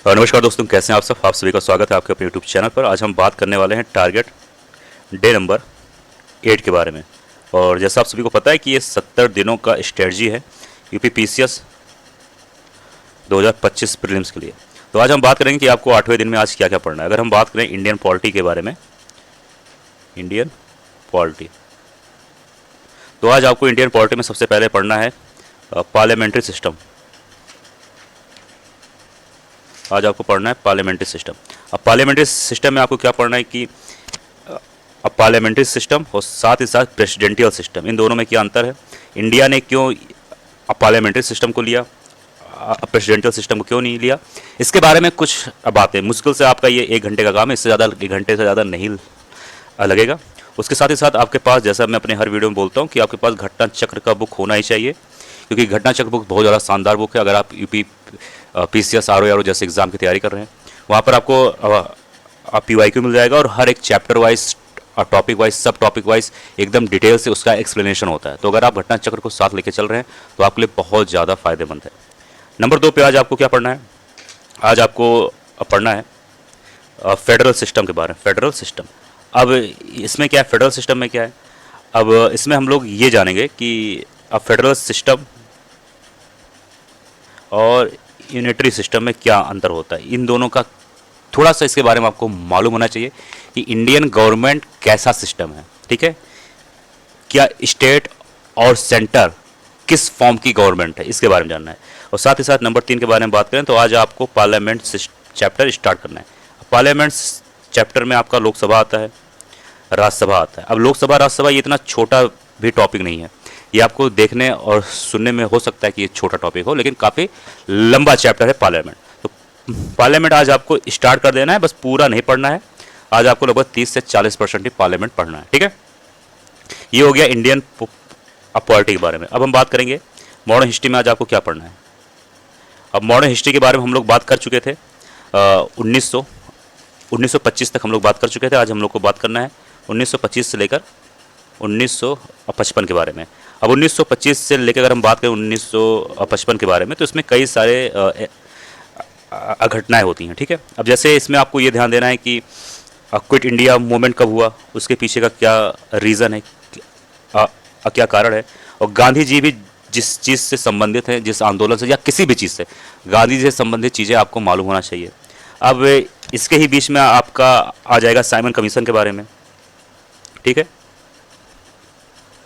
नमस्कार दोस्तों, कैसे हैं आप सब। आप सभी का स्वागत है आपके अपने यूट्यूब चैनल पर। आज हम बात करने वाले हैं टारगेट डे नंबर 8 के बारे में। और जैसा आप सभी को पता है कि ये 70 दिनों का स्ट्रेटजी है यूपी पीसीएस 2025 प्रीलिम्स के लिए। तो आज हम बात करेंगे कि आपको 8वें दिन में आज क्या क्या पढ़ना है। अगर हम बात करें इंडियन पॉलिटी के बारे में, इंडियन पॉलिटी, तो आज आपको इंडियन पॉलिटी में सबसे पहले पढ़ना है पार्लियामेंट्री सिस्टम। आज आपको पढ़ना है पार्लियामेंट्री सिस्टम। अब पार्लियामेंट्री सिस्टम में आपको क्या पढ़ना है कि अब पार्लियामेंट्री सिस्टम और साथ ही साथ प्रेसिडेंशियल सिस्टम, इन दोनों में क्या अंतर है, इंडिया ने क्यों पार्लियामेंट्री सिस्टम को लिया, प्रेसिडेंशियल सिस्टम को क्यों नहीं लिया, इसके बारे में कुछ बातें। मुश्किल से आपका ये 1 घंटे का काम है, इससे ज़्यादा 1 घंटे से ज़्यादा नहीं लगेगा। उसके साथ ही साथ आपके पास, जैसा मैं अपने हर वीडियो में बोलता हूँ, कि आपके पास घटना चक्र का बुक होना ही चाहिए, क्योंकि घटना चक्र बुक बहुत ज़्यादा शानदार बुक है। अगर आप यूपी पीसीएस आरओ जैसे एग्ज़ाम की तैयारी कर रहे हैं, वहाँ पर आपको पीवाईक्यू मिल जाएगा और हर एक चैप्टर वाइज, टॉपिक वाइज, सब टॉपिक वाइज एकदम डिटेल से उसका एक्सप्लेनेशन होता है। तो अगर आप घटना चक्र को साथ लेके चल रहे हैं तो आपके लिए बहुत ज़्यादा फायदेमंद है। नंबर 2 पे आज आपको क्या पढ़ना है, आज आपको पढ़ना है फेडरल सिस्टम के बारे में। फेडरल सिस्टम, अब इसमें क्या है, फेडरल सिस्टम में क्या है, अब इसमें हम लोग ये जानेंगे कि अब फेडरल सिस्टम और यूनिटरी सिस्टम में क्या अंतर होता है। इन दोनों का थोड़ा सा इसके बारे में आपको मालूम होना चाहिए कि इंडियन गवर्नमेंट कैसा सिस्टम है, ठीक है, क्या स्टेट और सेंटर किस फॉर्म की गवर्नमेंट है, इसके बारे में जानना है। और साथ ही साथ नंबर 3 के बारे में बात करें तो आज आपको पार्लियामेंट चैप्टर स्टार्ट करना है। पार्लियामेंट चैप्टर में आपका लोकसभा आता है, राज्यसभा आता है। अब लोकसभा राज्यसभा ये इतना छोटा भी टॉपिक नहीं है, ये आपको देखने और सुनने में हो सकता है कि ये छोटा टॉपिक हो, लेकिन काफ़ी लंबा चैप्टर है पार्लियामेंट। तो पार्लियामेंट आज आपको स्टार्ट कर देना है, बस पूरा नहीं पढ़ना है। आज आपको लगभग 30 से 40% ही पार्लियामेंट पढ़ना है, ठीक है। ये हो गया इंडियन पॉलिटी के बारे में। अब हम बात करेंगे मॉडर्न हिस्ट्री में। आज आपको क्या पढ़ना है, अब मॉडर्न हिस्ट्री के बारे में हम लोग बात कर चुके थे, 1925 तक हम लोग बात कर चुके थे। आज हम लोग को बात करना है 1925 से लेकर 1955 के बारे में। अब 1925 से लेकर अगर हम बात करें 1955 के बारे में, तो इसमें कई सारे घटनाएं होती हैं, ठीक है। अब जैसे इसमें आपको ये ध्यान देना है कि क्विट इंडिया मूवमेंट कब हुआ, उसके पीछे का क्या रीज़न है, क्या कारण है, और गांधी जी भी जिस चीज़ से संबंधित हैं, जिस आंदोलन से या किसी भी चीज़ से, गांधी जी से संबंधित चीज़ें आपको मालूम होना चाहिए। अब इसके ही बीच में आपका आ जाएगा साइमन कमीशन के बारे में, ठीक है,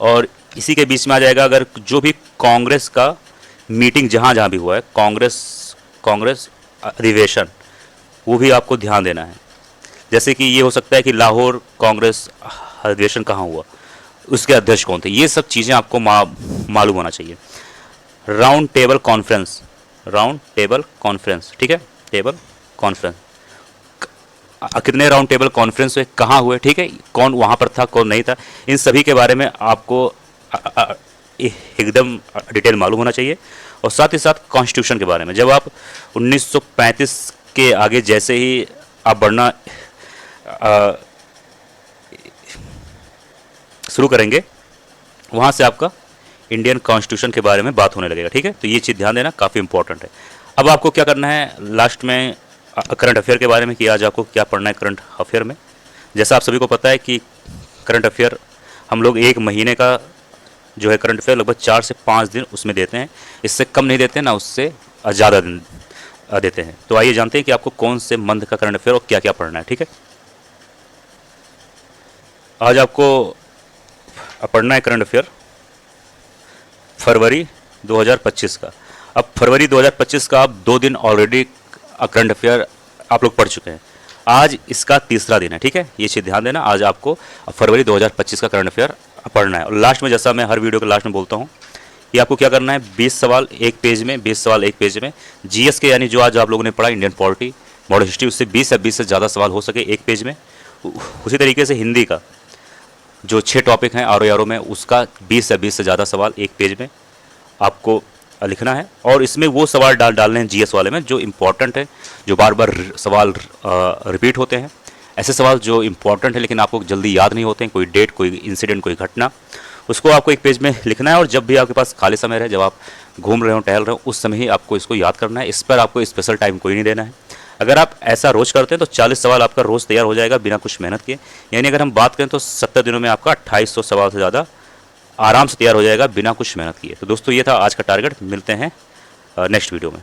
और इसी के बीच में आ जाएगा अगर जो भी कांग्रेस का मीटिंग जहाँ जहाँ भी हुआ है, कांग्रेस अधिवेशन, वो भी आपको ध्यान देना है। जैसे कि ये हो सकता है कि लाहौर कांग्रेस अधिवेशन कहाँ हुआ, उसके अध्यक्ष कौन थे, ये सब चीज़ें आपको मालूम होना चाहिए। राउंड टेबल कॉन्फ्रेंस, ठीक है, टेबल कॉन्फ्रेंस, कितने राउंड टेबल कॉन्फ्रेंस हुए, कहाँ हुए, ठीक है, कौन वहाँ पर था, कौन नहीं था, इन सभी के बारे में आपको एकदम डिटेल मालूम होना चाहिए। और साथ ही साथ कॉन्स्टिट्यूशन के बारे में, जब आप 1935 के आगे जैसे ही आप बढ़ना शुरू करेंगे, वहाँ से आपका इंडियन कॉन्स्टिट्यूशन के बारे में बात होने लगेगा, ठीक है। तो ये चीज़ ध्यान देना, काफ़ी इंपॉर्टेंट है। अब आपको क्या करना है लास्ट में, करंट अफेयर के बारे में, कि आज आपको क्या पढ़ना है करंट अफेयर में। जैसा आप सभी को पता है कि करंट अफेयर हम लोग 1 महीने का जो है करंट अफेयर लगभग 4 से 5 दिन उसमें देते हैं, इससे कम नहीं देते ना, उससे ज़्यादा दिन देते हैं। तो आइए जानते हैं कि आपको कौन से मंथ का करंट अफेयर और क्या क्या पढ़ना है, ठीक है। आज आपको पढ़ना है करंट अफेयर फरवरी 2025 का। अब फरवरी 2025 का आप 2 दिन ऑलरेडी करंट अफेयर आप लोग पढ़ चुके हैं, आज इसका तीसरा दिन है, ठीक है। ये चीज़ ध्यान देना, आज आपको फरवरी 2025 का करंट अफेयर पढ़ना है। और लास्ट में, जैसा मैं हर वीडियो के लास्ट में बोलता हूँ, कि आपको क्या करना है, 20 सवाल एक पेज में, 20 सवाल एक पेज में जीएस के, यानी जो आज आप लोगों ने पढ़ा इंडियन पॉलिटी, मॉडर्न हिस्ट्री, उससे 20 या 20 से ज़्यादा सवाल हो सके एक पेज में। उसी तरीके से हिंदी का जो 6 टॉपिक हैं आरओ में, उसका 20 या 20 से ज़्यादा सवाल एक पेज में आपको लिखना है। और इसमें वो सवाल डालने हैं जीएस वाले में जो इम्पोर्टेंट है, जो बार बार सवाल रिपीट होते हैं, ऐसे सवाल जो इम्पोर्टेंट है लेकिन आपको जल्दी याद नहीं होते हैं, कोई डेट, कोई इंसिडेंट, कोई घटना, उसको आपको एक पेज में लिखना है। और जब भी आपके पास खाली समय रहे, जब आप घूम रहे हो, टहल रहे हो, उस समय ही आपको इसको याद करना है। इस पर आपको स्पेशल टाइम कोई नहीं देना है। अगर आप ऐसा रोज़ करते हैं तो 40 सवाल आपका रोज़ तैयार हो जाएगा बिना कुछ मेहनत किए। यानी अगर हम बात करें तो 70 दिनों में आपका 2800 सवाल से ज़्यादा आराम से तैयार हो जाएगा बिना कुछ मेहनत किए। तो दोस्तों ये था आज का टारगेट, मिलते हैं नेक्स्ट वीडियो में।